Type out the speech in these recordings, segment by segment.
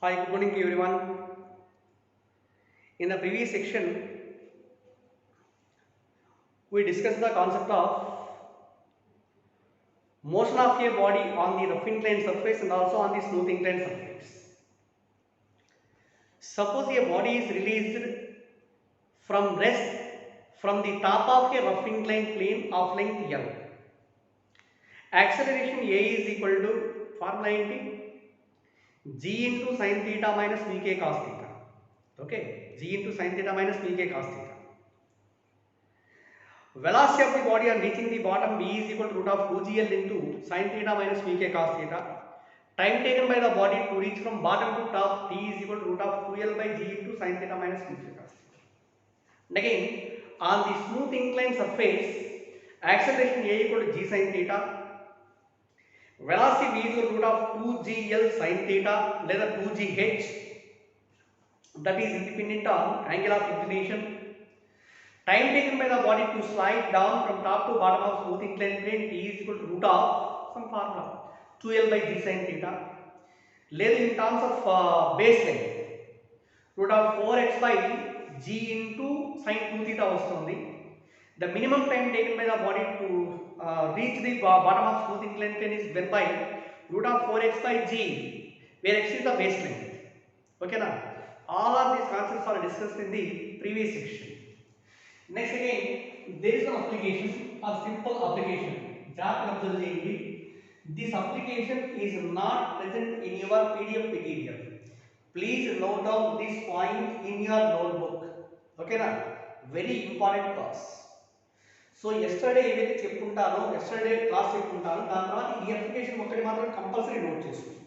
Hi, good morning to everyone. In the previous section, we discussed the concept of motion of a body on the rough inclined surface and also on the smooth inclined surface. Suppose a body is released from rest from the top of a rough inclined plane of length L. Acceleration A is equal to formula g into sin theta minus vk cos theta. Okay, g into sin theta minus vk cos theta. Velocity of the body on reaching the bottom v is equal to root of 2gl into sin theta minus vk cos theta. Time taken by the body to reach from bottom to top t is equal to root of 2l by g into sin theta minus vk cos theta. And again, on the smooth inclined surface, acceleration a equal to g sin theta. Velocity v is equal to root of 2gl sin theta లేదా 2gh, that is independent on angle of inclination. Time taken by the body to slide down from top to bottom of smooth inclined plane t is equal to root of some formula 2l by g sin theta. Later in terms of base length root of 4x by g into sin 2 theta vastundi. The minimum time taken by the body to reach the bottom of smooth inclined plane is given by root of 4x by g, where x is the base length. Okay now, all of these concepts are discussed in the previous section. Next again, there is an application, a simple application. This application is not present in your PDF material. Please note down this point in your notebook. Okay na? Very important class. So yesterday ఏదైతే చెప్పుకుంటానో, yesterday class చెప్పుకుంటానో, దాని తర్వాత ఈ application ఒకటి మాత్రం compulsory note చేసుకోండి.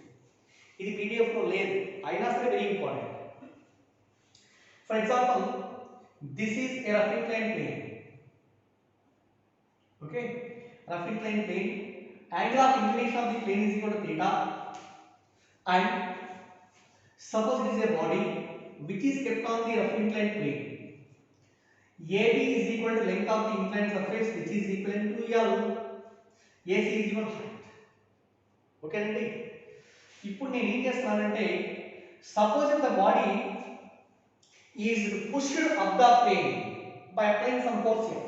ఇది PDF లో లేదు, అయినా సరే very important. For example, this is a rough inclined plane. Okay, rough inclined plane. Angle of inclination of the plane is equal to theta, and suppose it is a body which is kept on the rough inclined plane. AB is equal to length of the inclined surface, which is equivalent to L. AC is equal to height. Okay అండి, ఇప్పుడు నేను ఏం చేస్తానంటే, suppose if the body is pushed up the plane by applying some force here.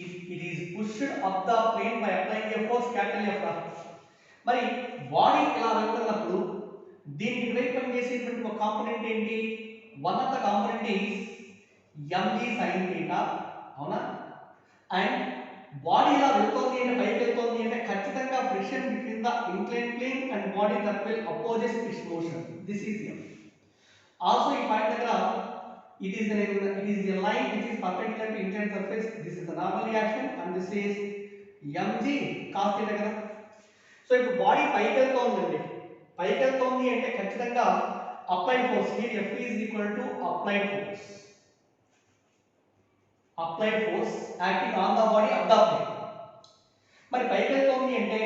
If it is pushed up the plane by applying a force capital F, మరి body ఇలా వెళ్తున్నప్పుడు దీనికి ఇటువైపు పనిచేసేటువంటి ఒక కాంపోనెంట్ ఏంటి? One of the component is mg sin theta, అవునా? And body ఇలా వెళ్తోంది అంటే, పైకి వెళ్తోంది అంటే ఖచ్చితంగా friction between the inclined plane and body that will opposes its motion. This is m. Also ఈ పాయింట్ దగ్గర it is a line which is perpendicular to inclined surface. This is the normal reaction and this is mg cos theta కదా. So ఇప్పుడు body పైకి వెళ్తోందండి, పైకి వెళ్తోంది అంటే ఖచ్చితంగా applied force, here F is equal to applied force acting on the body of the plane. మరి పైకి వెళ్తోంది అంటే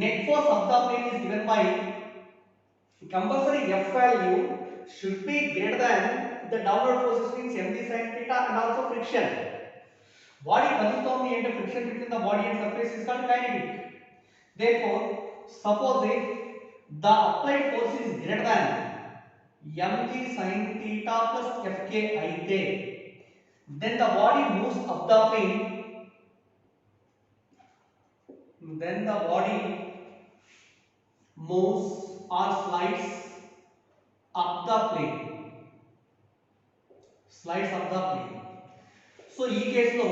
net force of the plane is given by compulsory F value should be greater than the downward forces, means mg sin theta and also friction. Body కదులుతోంది అంటే friction between the body and surface is called kinetic. Therefore, suppose if the applied force is greater than mg sin theta plus fk అయితే, then the body moves up the plane. Then the body moves or slides up the plane. Slides up the plane. So ఈ కేసులో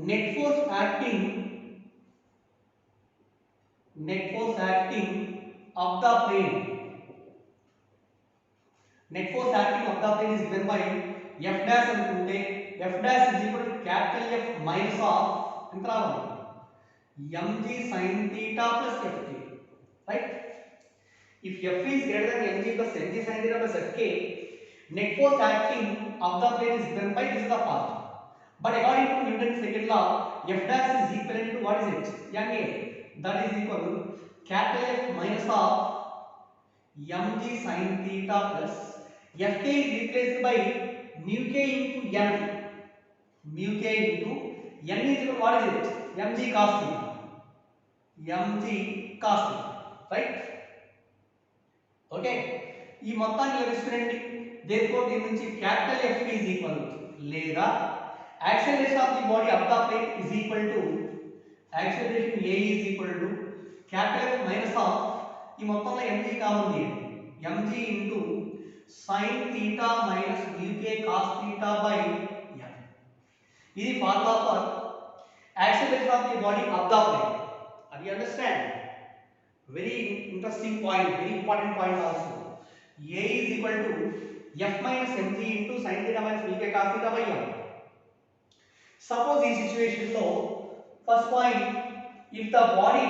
net force acting up the plane. Net force acting up the plane is given by F dash అనుకుంటే F dash is equal to capital F minus of ఎంత రావాలి? mg sin theta plus fk, right? If F is greater than mg plus mg sin theta plus fk, net force acting of the plane is given by, this is the part. But according to Newton's second law, F dash is equivalent to what is it? ma, that is equal to capital F minus of mg sin theta plus fk is replaced by mu k into n. Mu k into n is equal to what is it? mg cos theta. Right? Okay, ఈ మొత్తాన్ని ఇలా తీసుకురండి. Therefore దీని నుంచి capital F is equal లేదా acceleration of the body up the plane is equal to acceleration A is equal to capital F minus of ఈ మొత్తంలో mg common తీయండి, mg into sin theta minus uk cos theta by m. ఇది formula for acceleration of the body up the plane. Are you understand? Very interesting point, very important point also. A is equal to F minus mg into sin theta minus vk cos theta by m. Suppose this situation lo first point, if the body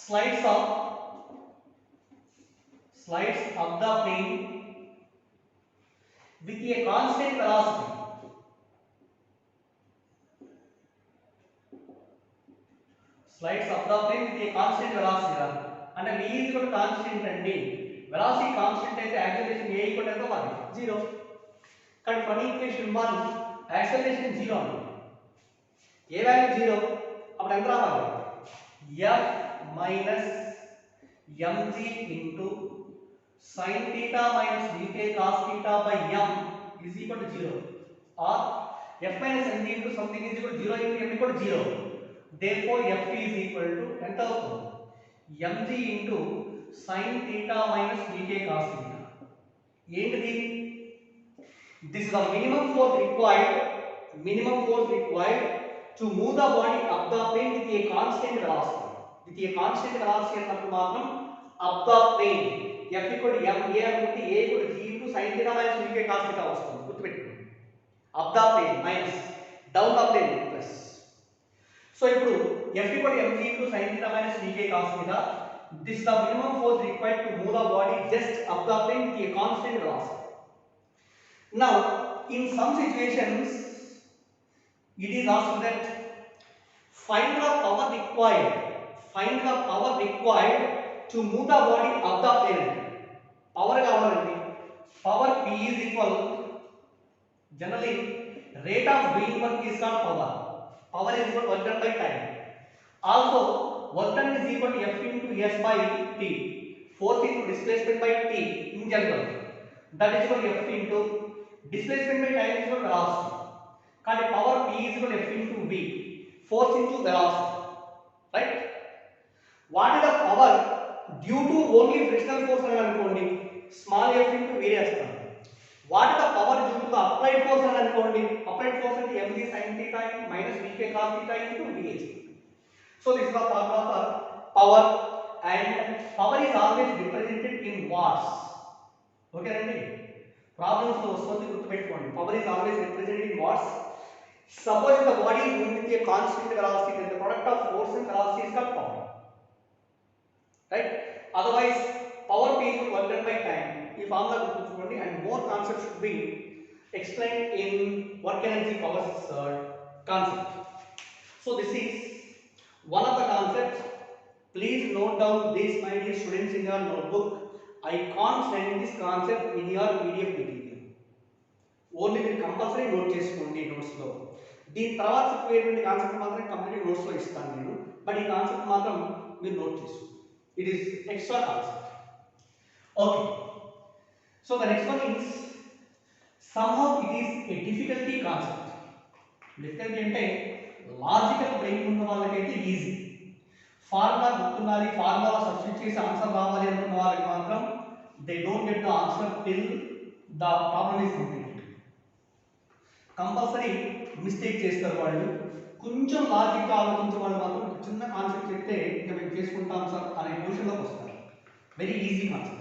slides up the plane with a constant velocity, slides up the plane with a constant velocity ra, అంటే v is equal to constant అండి, velocity constant అయితే acceleration a equal to ఎంత మరి 0. కానీ from equation 1 acceleration 0 అండి, a value 0, అప్పుడు ఎంత రావాలి f minus mg into sin theta minus vk cos theta by m is equal to 0, or f minus mg into something is equal to 0 into m equal to 0. Therefore f is equal to ఎంత అవుతుంది mg into sin theta minus vk cos theta. ఏంటిది? This is the minimum force required to move the body up the plane with a constant velocity. With a constant velocity అన్నప్పుడు మాత్రం up the plane f equal to m a అనుకుంటే a equal to g into sin theta minus vk cos theta వస్తుంది, గుర్తుపెట్టుకోండి. up the plane minus down the plane plus. So ఇప్పుడు f equal to mg into sin theta minus vk cos theta. This is the minimum force required to move the body just up the plane with a constant velocity. Now in some situations it is asked that find the power required to move the body up the plane. Power కావాలండి, power P is equal, generally rate of doing work is called power. Power is equal to work done by time. Also work done is equal to F into S by T. Force into displacement by T in general. That is equal to F into displacement by time is equal to velocity. కానీ power P is equal to F into V. Force into velocity. Right? What is the power due to only frictional force అని అనుకోండి, small f into V చేస్తాం. What is the power due to the applied force అని అనుకోండి, applied force అంటే mg sin theta minus vk cos theta into vh. So this is the formula for power, and power is always represented in watts. Okay అండి, problems లో వస్తుంది, గుర్తుపెట్టుకోండి. Power is always represented in watts. Suppose the body is moving with a constant velocity, then the product of force and velocity is called power. Right? Otherwise power P is work done by time. ఈ formula గుర్తుంచుకోండి, and more concepts should be explained in work energy power concept. So this is one of the concepts. Please note down this, my dear students, in your notebook. I can't send this concept in your PDF material. Only మీరు compulsory note చేసుకోండి నోట్స్లో. దీని తర్వాత చెప్పేటువంటి concept మాత్రం complete నోట్స్లో ఇస్తాను నేను, but ఈ concept మాత్రం మీరు నోట్ చేసుకోండి. It is extra concept. Okay. So the next one is somehow it is a difficulty concept. Difficulty అంటే లాజికల్ బ్రెయిన్ ఉన్న వాళ్ళకైతే ఈజీ, ఫార్ములా గుర్తుండాలి, ఫార్ములా సబ్స్టిట్యూట్ చేసి ఆన్సర్ రావాలి అనుకున్న వాళ్ళకి మాత్రం they don't get the answer till the problem is completed. Compulsory mistake చేస్తారు వాళ్ళు. కొంచెం లాజిక్ ఆలోచించే వాళ్ళు మాత్రం చిన్న కాన్సెప్ట్ చెప్తే ఇంకా మేము చేసుకుంటాం సార్ అనే పొజిషన్లోకి వస్తారు. Very easy concept.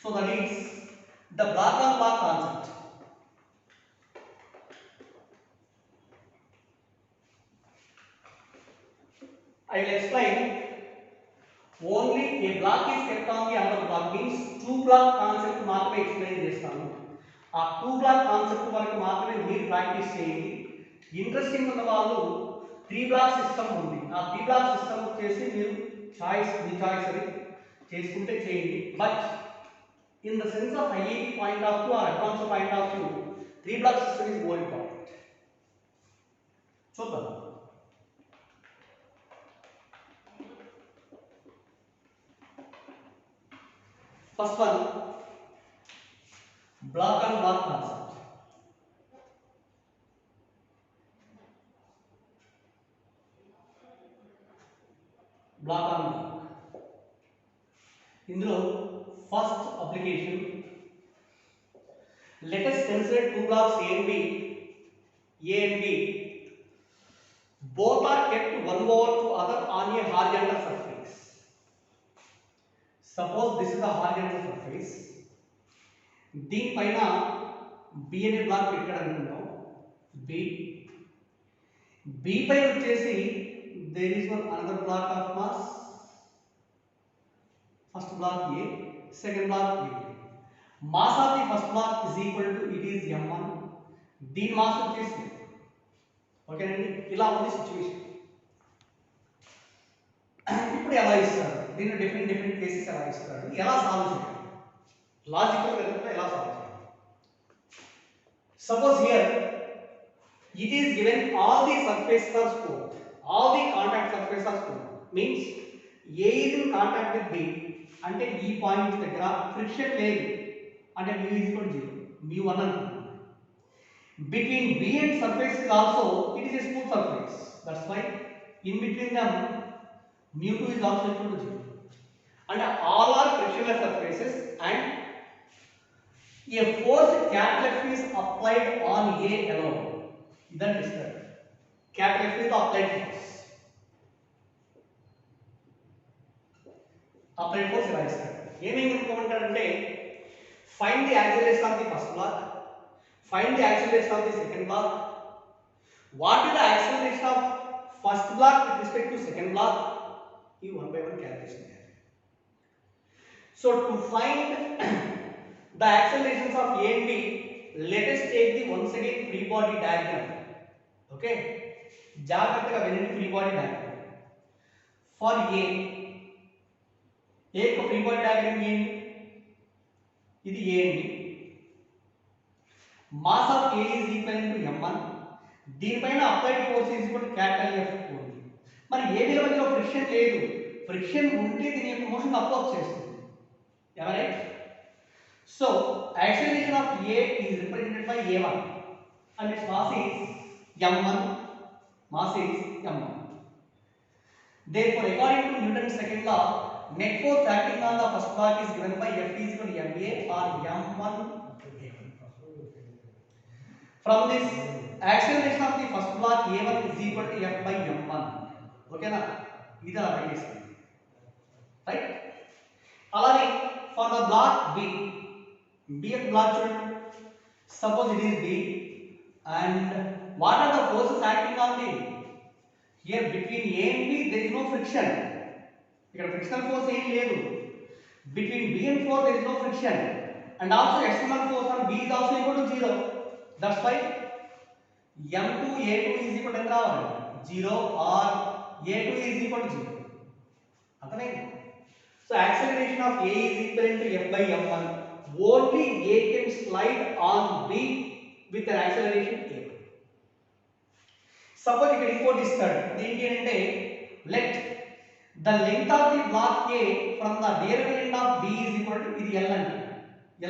So that is the block on block concept. I will explain. Only a block is kept on the other block means two block concept మాత్రమే ఎక్స్ప్లెయిన్ చేస్తాను. ఆ టూ బ్లాక్ కాన్సెప్ట్ వరకు మాత్రమే మీరు practice చేయండి. Interesting ఉన్న వాళ్ళు 3 block system ఉంది, ఆ 3 బ్లాక్ సిస్టమ్ వచ్చేసి మీరు మీ చాయిస్ అది చేసుకుంటే చేయండి. But in the sense of IIT point of view or advance point of view 3 block system is more important. చూద్దాం. First one, block on block concept. Block on block. ఇందులో first application, let us consider two blocks A and B. A and B both are kept one over to other on a horizontal surface. Suppose this is a horizontal surface. దీనిపైన B అనే black పెట్టాడు అనుకుందాం. B పై వచ్చేసి there is one another block of mass. First block A, second block B. Mass of the first block is equal to, it is m1. దీని mass వచ్చేసి, ఓకేనండి, ఇలా ఉంది సిచ్యువేషన్. ఇప్పుడు ఎలా ఇస్తాడు దీన్ని, డిఫరెంట్ కేసెస్ ఎలా ఇస్తాడు, ఎలా సాల్వ్ చేయాలి, లాజికల్ మెథడ్ ఎలా సాల్వ్ చేయాలి. Suppose here it is given all the surfaces are smooth, all the contact surfaces are smooth, means A is in contact with B, అంటే ఈ పాయింట్ దగ్గర ఫ్రిక్షన్ లేదు, అంటే mu is equal to 0, mu1 అనుకుంటున్నాం. Between B and surface is also, it is a smooth surface, that's why in between them mu2 is also equal to 0, and all are frictionless surfaces, and a force capital F is applied on A alone. Then discuss. Capital F is the applied force. Applied force ఇలా ఇస్తారు. ఏమేమి అనుకోమంటారంటే, find the acceleration of the first block, find the acceleration of the second block, what is the acceleration of first block with respect to second block, ఈ one by one calculation చేయాలి. So to find the accelerations of A and B, let us take the once again free body diagram. Okay, జాగ్రత్తగా వినండి. Free body diagram for A, ఒక free body diagram ఏంటి, ఇది A అండి. Mass of A is equal to m1, దీనిపైన applied force is equal to capital F ఉంది. మరి ఏ విలువలో ఫ్రిక్షన్ లేదు, ఫ్రిక్షన్ ఉంటే దీని యొక్క మోషన్ అప్రోచ్ చేస్తుంది. Right? So acceleration of A is represented by A1 and its mass is m1, mass is m1. Therefore, according to Newton's second law, net force acting on the first block is given by F is equal to ma or m1. From this, acceleration of the first block a1 is equal to F by m1. Okay na? This is application. Right? Alani for the block B block children, suppose it is B, and what are the forces acting on the, here between A and B there is no friction, ఇక్కడ frictional force ఏం లేదు, between B and 4 there is no friction, and also external force on B is also equal to 0, that's why m2 a2 is equal to ఎంత రావాలి, 0 or a2 is equal to 0. అర్థమైంది? So acceleration of A is equal to F by m1. Only A can slide on B with an acceleration A. Suppose ఇక్కడ ఇంకోటి ఇస్తాడు, ఏంటి అంటే, let the length of the block A from the near end of B is equal to, ఇది L అని,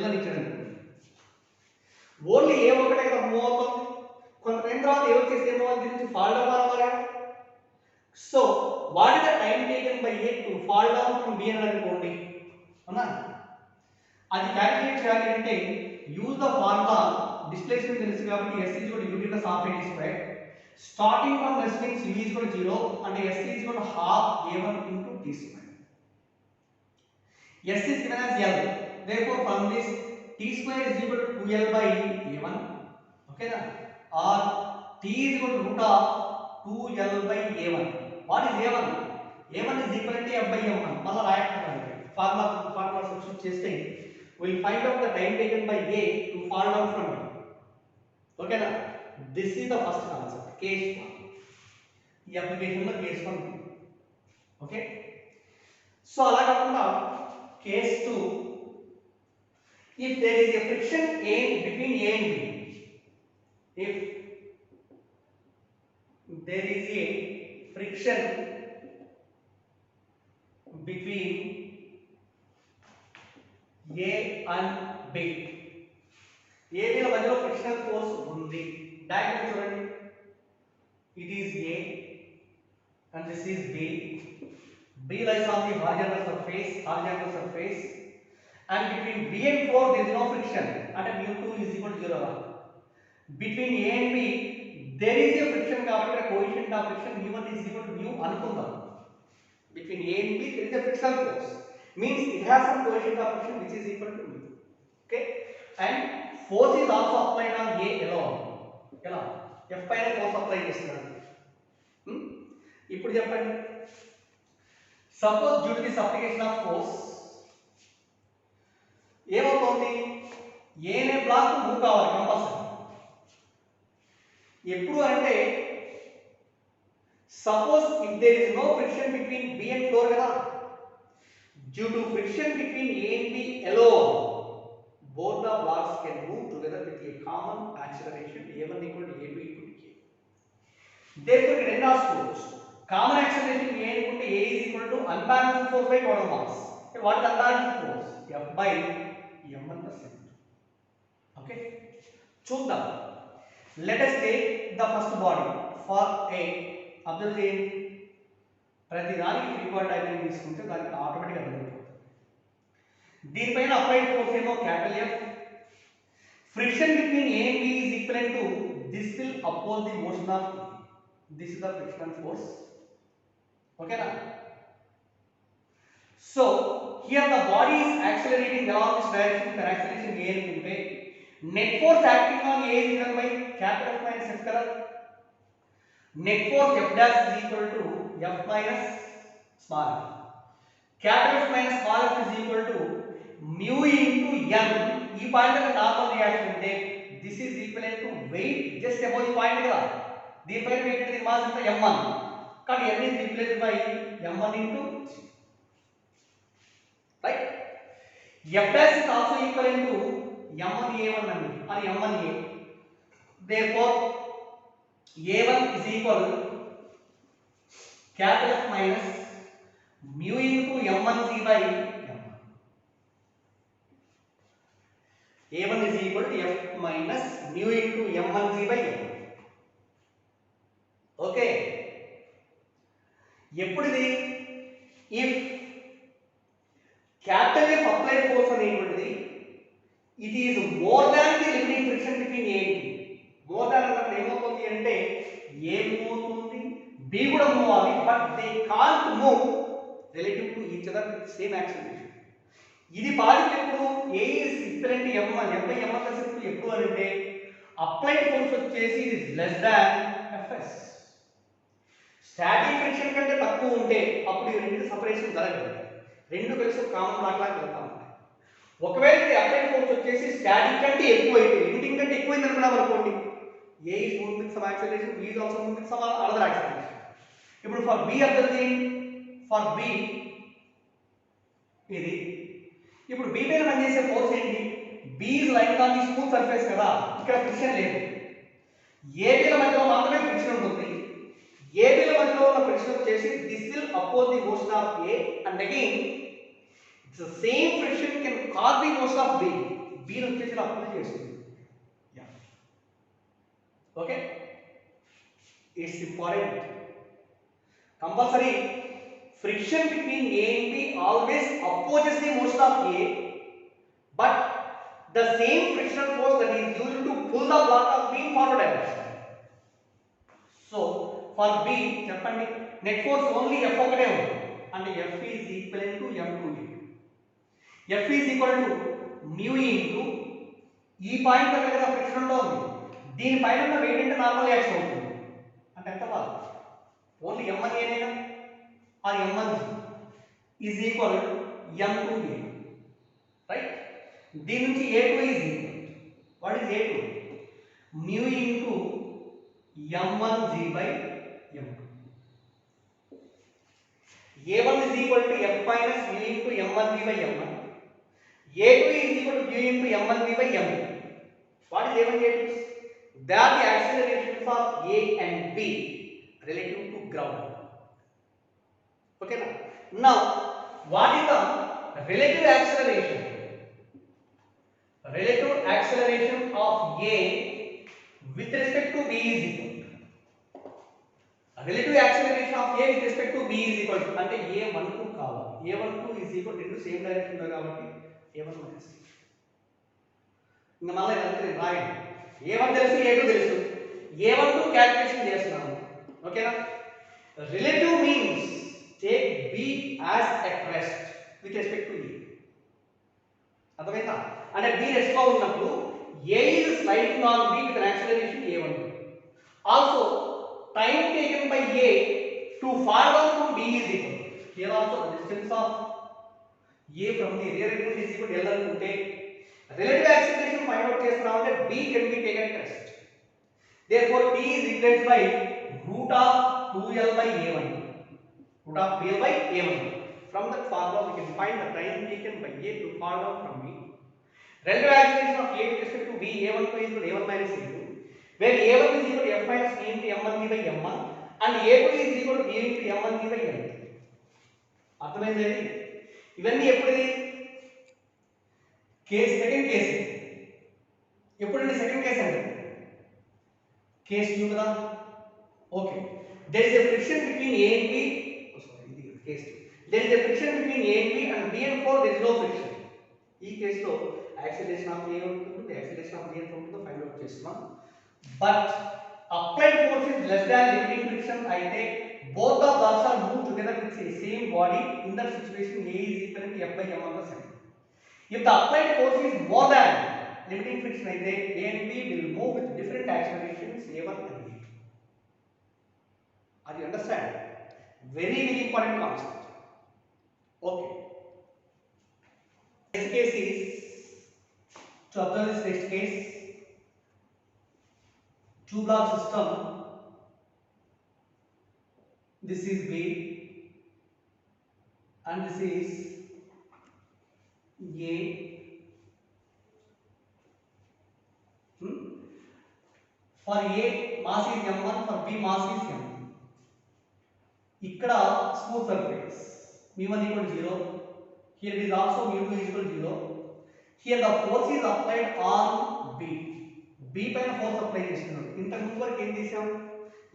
L అని ఇచ్చాడు. Only ఏ ఒకటే కదా మూవ్ అవుతుంది, కొంత టైం తర్వాత ఏ వచ్చేసి ఏమో దీని నుంచి ఫాల్ డౌన్ అవ్వాలి. So what is the time taken by A to fall down from B అని అనుకోండి, అవునా? అది క్యాలిక్యులేట్ చేయాలి అంటే యూజ్ ద ఫార్ములా, డిస్ప్లేస్మెంట్ తెలుసు కాబట్టి S is equal to u minus half a square. Starting from S means u is equal to 0 and S is equal to half a1 into t square. S is given as L. Therefore, from this t square is equal to 2L by a1. Okay, na? Or t is equal to root of 2L by a1. What is a1? a1 is equal to F by m1. మళ్ళా రాయక్కర్లేదు, formula substitute చేస్తే we'll find out the time taken by A to fall down from B. Okay na? This is the first concept, case 1. ఈ application లో case 1. Okay, so అలా కాకుండా case 2, if there is a friction between A and B, if there is a friction between A and B. AB ల మధ్యలో frictional force ఉంది. Diagram చూడండి. It is A and this is B. B lies on the horizontal surface, and between B and 4 there is no friction. And mu2 is equal to 0. Between A and B there is a friction కాబట్టి coefficient of friction mu1 is equal to mu అనుకుందాం. Between A and B there is a frictional force, means it has some coefficient of friction which is equal to mu. Okay, and force is also applied on A alone. ఎలా F పైన force apply చేస్తున్నాడు. ఇప్పుడు చెప్పండి, suppose due to this application of force ఏమవుతుంది, A అనే block move కావాలి compulsory. ఎప్పుడు అంటే suppose if there is no friction between B and floor kada, due to friction between A and B alone, both the blocks can move together with a common acceleration a1 equal to a2 equal to k. Therefore it is not force common acceleration A equal to A is equal to unbalanced force by total mass. What is unbalanced force? F by m1%. Okay, చూద్దాం. Let us take the first body for A. Observe చేయండి, ప్రతి దానికి free body diagram తీసుకుంటే దానికి ఆటోమేటిక్గా అర్థమైపోతుంది. దీనిపైన applied force ఏమో capital F. Friction between A and B is equivalent to this will oppose the motion of A. This is the frictional force. Okay na? So here the body is accelerating along this direction per acceleration A and B. Net force acting on A is given by capital F minus F kada. Net force F dash is equal to F minus small f. Capital F minus small f is equal to mu into n. ఈ point లో normal reaction అంటే this is equivalent to weight just above the point కదా. దీనిపైన wait అనేది mass ఎంత m1, కానీ n is replaced by m1 into g. Right? F dash is also equivalent to m1a1 అండి, అది m1a. Therefore a1 is equal to capital F minus mu into m1g by m1. a1 is equal to F minus mu into m1g by m1. Okay, ఎప్పుడుది if capital F applied force అనేటువంటిది it is more than the limiting friction between A and B. more than అన్నప్పుడు ఏమవుతుంది అంటే A move అవుతుంది, B కూడా move అవ్వాలి, but they can't move relative to each other with same acceleration. ఇది positive A is equivalent to m1, m by m1 plus f ఎప్పుడు అంటే applied force వచ్చేసి is less than Fs. Static friction కంటే తక్కువ ఉంటే అప్పుడు ఈ రెండు సెపరేషన్ జరగదు, రెండు కలిసి కామన్ బ్లాక్ లాగా వెళ్తా ఉంటాయి. ఒకవేళ ఇది అప్లైడ్ ఫోర్స్ వచ్చేసి స్టాటిక్ కంటే ఎక్కువ అయితే, లిమిటింగ్ కంటే ఎక్కువ అయింది అనుకున్నాం అనుకోండి, A is moving with some acceleration, B is also moving with some other acceleration. ఇప్పుడు for B అబ్జర్వ్ చేయండి, for B ఇది ఇప్పుడు B పైన పనిచేసే ఫోర్స్ ఏంటి, B is lying on the smooth surface కదా, ఇక్కడ ఫ్రిక్షన్ లేదు. AB ల మధ్యలో మాత్రమే ఫ్రిక్షన్ ఉంటుంది. AB ల మధ్యలో ఉన్న ఫ్రిక్షన్ వచ్చేసి this will oppose the motion of A, and again it's the same friction can cause the motion of B. B ని వచ్చేసి ఇలా అప్లై చేస్తుంది. Okay, it's important. Compulsory friction between A and B always opposes the motion of A, but the same frictional force that is used to pull the block of B in forward direction. So for B చెప్పండి, net force only F ఒకటే ఉంది అంటే F is equivalent to m2a. F is equal to mu into ఈ point దగ్గర friction ఉంటుంది, దీని పైన ఉన్న వెయిట్ అంటే నార్మల్ రియాక్షన్ అవుతుంది అంటే ఎంత కాదు, ఓన్లీ m1 ఏనైనా or m1 is equal m2a. Right, దీని నుంచి a2 is equal, what is a2, mu into m1g by m2. a1 is equal to f minus mu into m1g by m1. a2 is equal to mu into m1g by m2. What is a1 a2? They are the accelerations of A and B relative to ground. Okay now what is the relative acceleration? relative acceleration of A with respect to B is equal to relative acceleration of A with respect to B is equal to అంటే A12 కావాలి A12 is equal to same direction లో కాబట్టి A1 minus ఇంకా మళ్ళీ ఇదంతా రాయండి A1 తెలుసు A2 తెలుసు A12 క్యాలిక్యులేషన్ చేస్తున్నాము ఓకేనా relative means take B as at rest with respect to A అర్థమైందా అంటే B రెస్ట్ లో ఉన్నప్పుడు A is sliding on B with an acceleration A1 also time taken by A to fall down from B is equal here also the distance of A from the rear element is equal to L అనుకుంటే relative acceleration find out చేస్తున్నాం అంటే B can be taken at rest therefore T is replaced by root of 2L by A1 root of 2L by A1 from that formula we can find the time taken by A to fall down from B relative acceleration of A with respect to B A1 is equal to A1 minus A2 where A1 is equal to F minus B into M1 by M1 and A2 is equal to B into M1 by M2 అర్థమైంది ఇవన్నీ ఎప్పుడుది case second case ఎప్పుడండి second case అంటే case 2 కదా okay there is a friction between A and B ఇది case 2 there is a friction between A and B and B and 4 there is no friction ఈ case లో acceleration of A ఉంటుంది acceleration of B ఉంటుంది find out చేస్తున్నాం but applied force is less than limiting friction అయితే both of those are moved together with the same body in that situation A is equal to F by M1 the same if the applied force is more than limiting friction అయితే A and B will move with different accelerations A1 and A2 are you understand very important concept okay next case is to observe this next case two block system this is B and this is A for A mass is m1 for B mass is m ikkada smooth surface mu1 equal to 0 here it is also mu2 is equal to 0 here the force is applied on B B పైన force apply చేస్తున్నాడు ఇంతకు ముందు వరకు ఏం చేసాం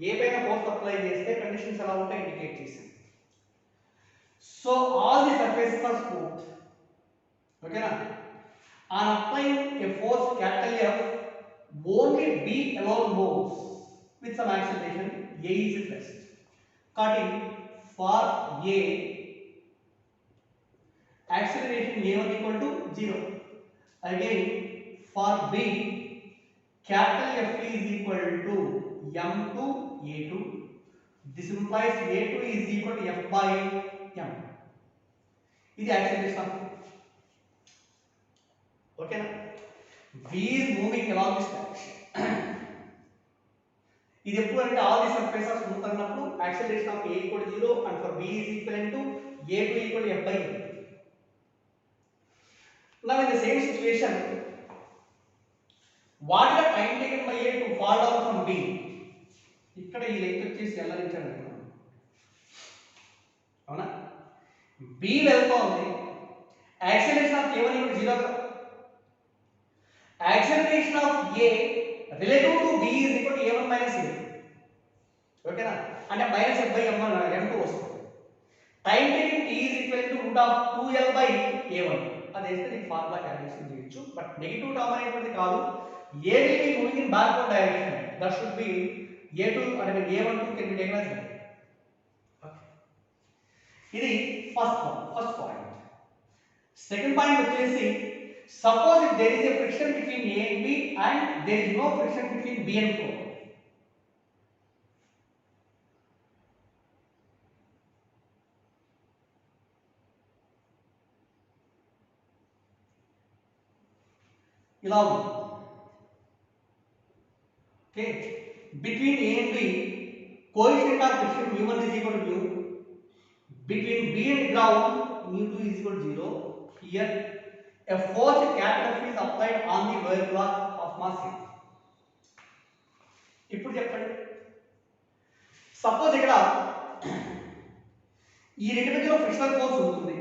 A పైన force apply చేస్తే conditions ఎలా ఉంటాయి ఇండికేట్ చేసాం so all the surfaces are smooth ఓకేనా on applying a force capital F only B alone moves with some acceleration A is at rest cutting for A acceleration A1 equal to 0 again for B capital F is equal to m2 A2 this implies A2 is equal to F by m ఇది acceleration okay na B is moving along this direction ఇది ఎప్పుడు అంటే all the surfaces are smooth అన్నప్పుడు acceleration of A equal to 0 and for B is equivalent to A2 equal to F by m now in the same situation what is the time taken by A to fall down from B ఇక్కడ ఈ length వచ్చేసి ఎలా ఇచ్చాడు అవునా B వెళ్తోంది acceleration of A1 equal to 0 acceleration of A relative to B is equal to A1 minus A ఓకేనా అంటే minus F by M1 M2 వస్తుంది time taking T is equal to root of 2L by A1 అది వేస్తే నీకు formula calculation చేయొచ్చు but negative term అనేటువంటిది కాదు A will be moving in backward direction that should be A2 and A12 can be taken as okay ఇది first point second point వచ్చేసి suppose if there is a friction between A and B and there is no friction between B and 4 ఇలా ఉంది okay between A and B coefficient of friction mu1 is equal to mu between B and ground mu2 is equal to 0 here a force capital F is applied on the lower block of mass A ఇప్పుడు చెప్పండి suppose ఇక్కడ ఈ రెండు మధ్యలో frictional force ఉంటుంది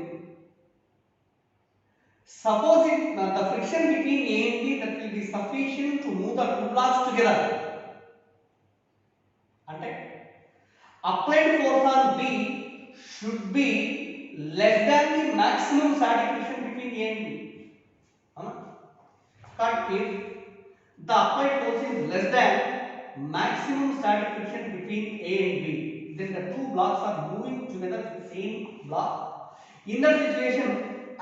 Suppose if the friction between A and B that will be sufficient to move the two blocks together. అంటే applied force on B should be less than the maximum static friction between A and B. But if the applied force is less than maximum static friction between A and B, then the two blocks are moving together in the same block. In that situation,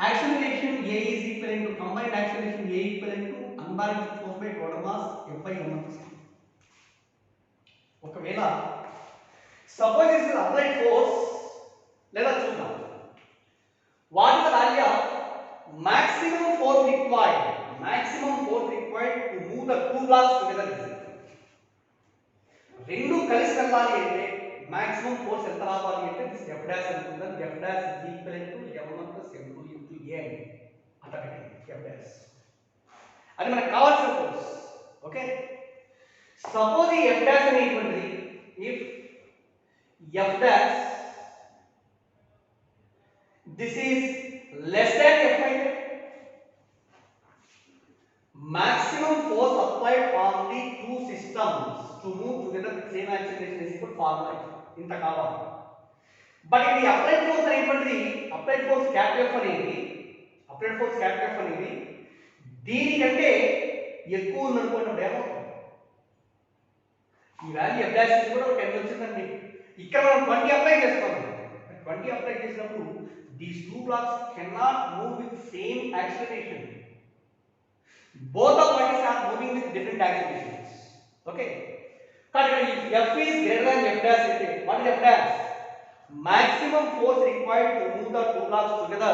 acceleration A is equivalent to combined acceleration A equivalent to unbalanced force by total mass F by m. ఒకవేళ suppose this is applied force, లేదా చూద్దాం. What is the value of maximum force required? Maximum force required to move the two blocks together. రెండు కలిసి వెళ్ళాలి అంటే maximum force ఎంత రావాలి అంటే this F dash అనుకుందాం. F dash is equivalent to m1 plus m2 into n. అట్లా పెట్టండి F dash. అది మనకు కావాల్సిన ఫోర్స్. ఓకే, సపోజ్ ఈ F dash అనేటువంటిది if F dash this is less than F అయితే maximum force applied on the two systems to move together with same acceleration is equal to formula ఇంత కావాలి. But ఇది applied force అనేటువంటిది applied force capital F అనేది applied force capital F అనేది దీనికంటే ఎక్కువ ఉందనుకున్నప్పుడు ఏమవుతుంది? ఈ వాల్యూ F డాష్ కూడా ఒక 10 వచ్చిందండి. ఇక్కడ మనం 20 అప్లై చేస్తాం. 20 అప్లై చేసినప్పుడు these two blocks cannot move with same acceleration. Both the bodies are moving with different accelerations. Okay, but if F is greater than F dash, what is F dash? Maximum force required to move the two blocks together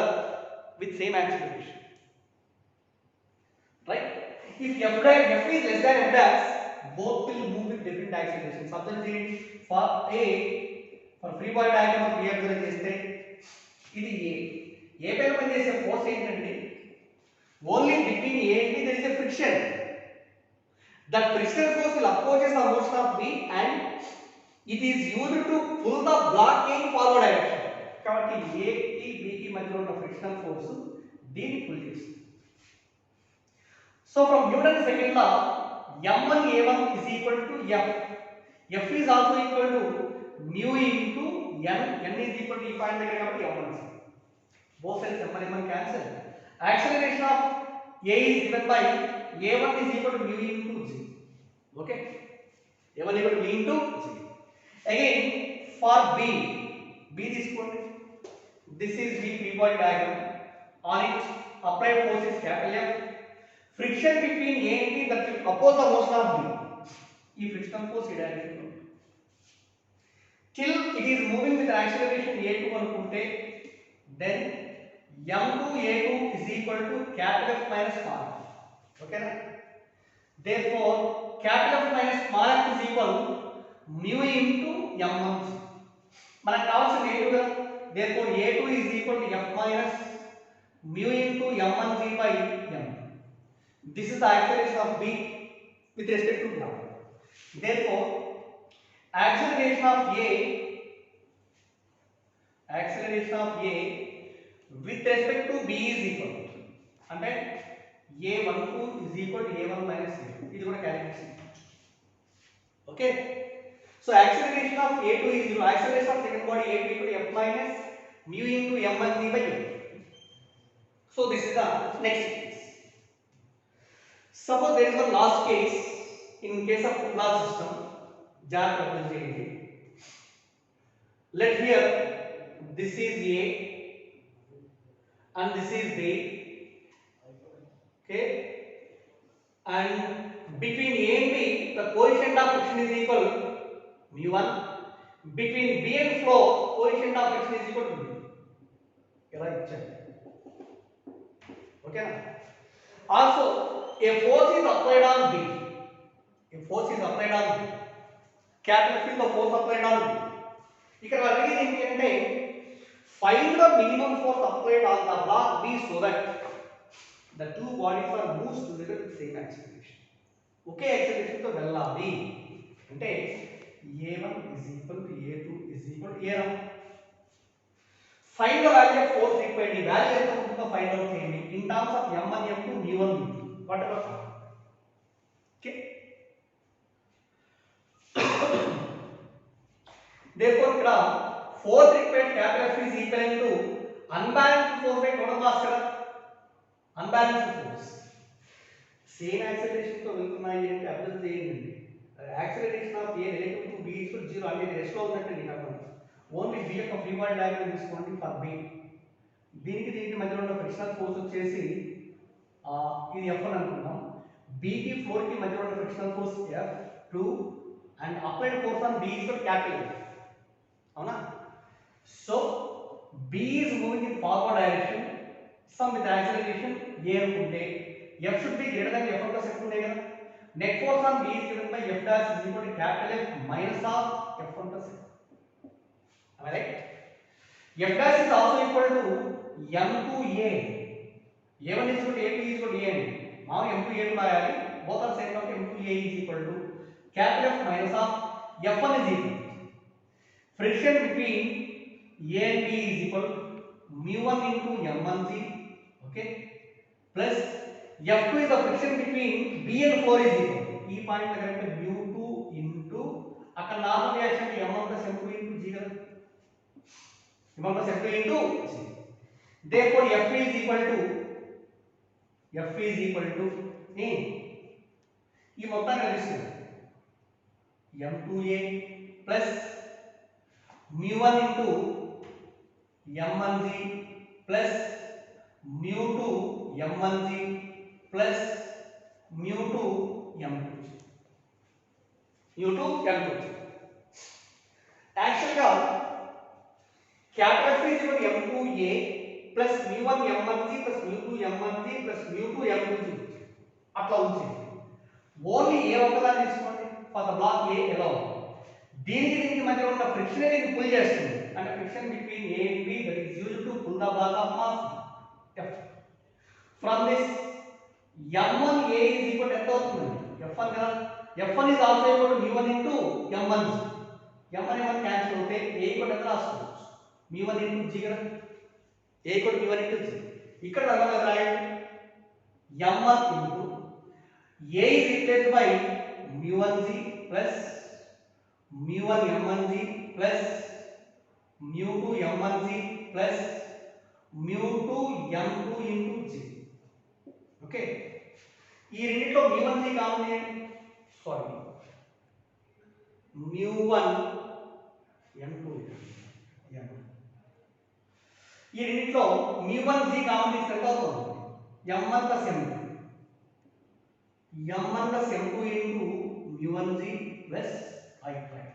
with same acceleration. Right? If F is less than F dash, both will move with different accelerations. Suppose for A, for free body diagram of B observe చేస్తే ఇది A పైన పనిచేసే force ఏంటంటే only between A and B there is a friction. That frictional force will opposes the motion of B and it is used to pull the block in forward direction. కాబట్టి A కి B కి మధ్యలో ఉన్న frictional force దీన్ని pull చేస్తుంది. So from Newton's second law, m1 a1 is equal to F. F is also equal to mu into n. N is equal to ఈ point దగ్గర కాబట్టి m1. Both sides m1 cancel. Acceleration of A is given by a1 is equal to mu into g. Okay, a1 equal to mu into g. Again for B తీసుకోండి. This is the free body diagram. On it applied force is capital F. Friction between A and B that will oppose the motion of B. ఈ friction force ఈ direction లో till it is moving with acceleration a2 అనుకుంటే then m2 a2 is equal to capital F minus small f. Okay na? Therefore capital F minus small f is equal mu into m1. మనకు కావాల్సిన a2 కదా. Therefore a2 is equal to f minus mu into m1g by m. This is the acceleration of B with respect to ground. Therefore acceleration of A with respect to B is equal అంటే a12 is equal to a1 minus a2. ఇది కూడా calculation. Okay, so acceleration of a2 is zero. Acceleration of second body a2 equal to f minus mu into m1g by m. So this is the next case. Suppose there is one last case in case of two block system. జాగ్రత్త అర్థం చేయండి. Let here this is A and this is B. Okay, and between A and B the coefficient of friction is equal mu1. Between B and flow coefficient of friction is equal to mu. Right? Okay na? Also a force is applied on B. Capital F is the force applied on B. ఇక్కడ అడిగేది ఏంటి అంటే find the minimum force applied on the block B so that the two bodies are moved together with same acceleration. Okay acceleration తో వెళ్ళాలి అంటే a1 is equal to a2 is equal to a1. Find the value of force required. The value ఎంత ఉంటుందో find out చేయండి. In terms of m1 m2 mu1 mu2. Whatever. Okay. Therefore ఇక్కడ force required capital F is equivalent to unbalanced force by total mass కదా. Unbalanced force. Same acceleration తో వెళ్తున్నాయి అంటే అర్థం చేయండి. Acceleration of A relative to B is equal to 0 అంటే rest లో ఉన్నట్టు నీకు అర్థం. ఓన్లీ B యొక్క ఫ్రీ బాడీ డయాగ్రామ్ తీసుకోండి ఫర్ B. దీనికి మధ్యలో ఉన్న ఫ్రిక్షనల్ ఫోర్స్ వచ్చేసి ఇది F1 అనుకుందాం. B కి ఫ్లోర్ కి మధ్యలో ఉన్న frictional force F2 and applied force on B is capital F. అవునా? So B is moving in forward direction some with acceleration A అనుకుంటే F should be greater than F1 plus F2 ఉండే కదా. Net force on B is given by F dash is equal to capital F minus of F1 plus F2. Am I right? F dash is also equal to M2A. A1 is equal to A2 is equal to A. Now M2A రాయాలి. Both are same of M2A is equal to capital F minus of F1 is equal. Friction between A and B is equal to mu1 into M1G. Okay. Plus F2 is the friction between B and 4 is equal. ఈ point దగ్గర అంటే mu2 into అక్కడ normal reaction M1 plus M2 into G కదా. M1 plus M2 into G. Therefore F is equal to ఈ మొత్తాన్ని కలిపిస్తుంది M2A plus mu1 into M1G plus mu2 M1G plus mu2 M2G. Actually capital F is equal to M2A plus mu1 M1G plus mu2 M1G plus mu2 M2G. అట్లా ఉంచండి. Only ఏ ఒక్కదాన్ని తీసుకోండి for the black ఏ ఎలా దీనికి మధ్య ఉన్న friction అనేది pull చేస్తుంది అంటే friction between A and B that is used to pull the block of mass F. From this M1A is equal to ఎంత అవుతుంది F1 కదా. F1 is also equal to mu1 into M1G. M1 cancel అవుతే A equal ఎంత రాసుకోవచ్చు mu1 into G కదా. A equal to mu1 into G. ఇక్కడ రమ్మని రాయండి M1 into A is replaced by mu1G plus mu1 M1G plus mu2 M1G plus mu2 M2 into G. Okay. ఈ రెండిట్లో mu1G common చేయండి. Sorry mu1 M2 ఈ రెండిట్లో mu1G common తీస్తే ఎంత అవుతుంది M1 plus M2 M2 into mu1G plus I prime.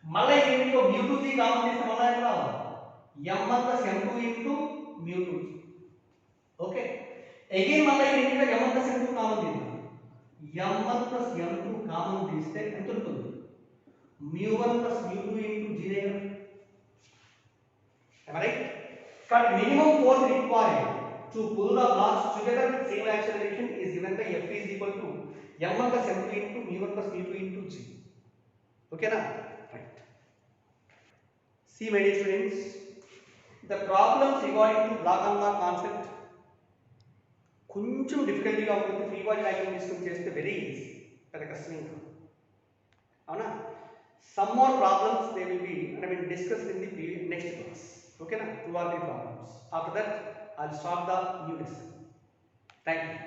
మళ్ళీ ఈ రెండిట్లో mu2G కామన్ తీస్తే మళ్ళీ ఎంత రావాలి M1 plus M2 into mu2G. Okay. Again మళ్ళీ ఈ రెండిట్లో M1 plus M2 కామన్ తీద్దాం. M1 plus M2 కామన్ తీస్తే ఎంత ఉంటుంది mu1 plus mu2 into G దగ్గర. Am I right? But minimum force required to pull the blocks together with same acceleration is given by F is equal to M1 plus M2 into mu1 plus mu2 into G. Okay na? Right. See my dear students, the problems regarding to block and block concept కొంచెం డిఫికల్టీగా ఉంటుంది. Free body diagram తీసుకొని చేస్తే very easy, పెద్ద కష్టమేం కాదు. అవునా? Some more problems they will be discuss in the next class. ఓకేనా? 2 or 3 problems. After that I'll start the new lesson. Thank you.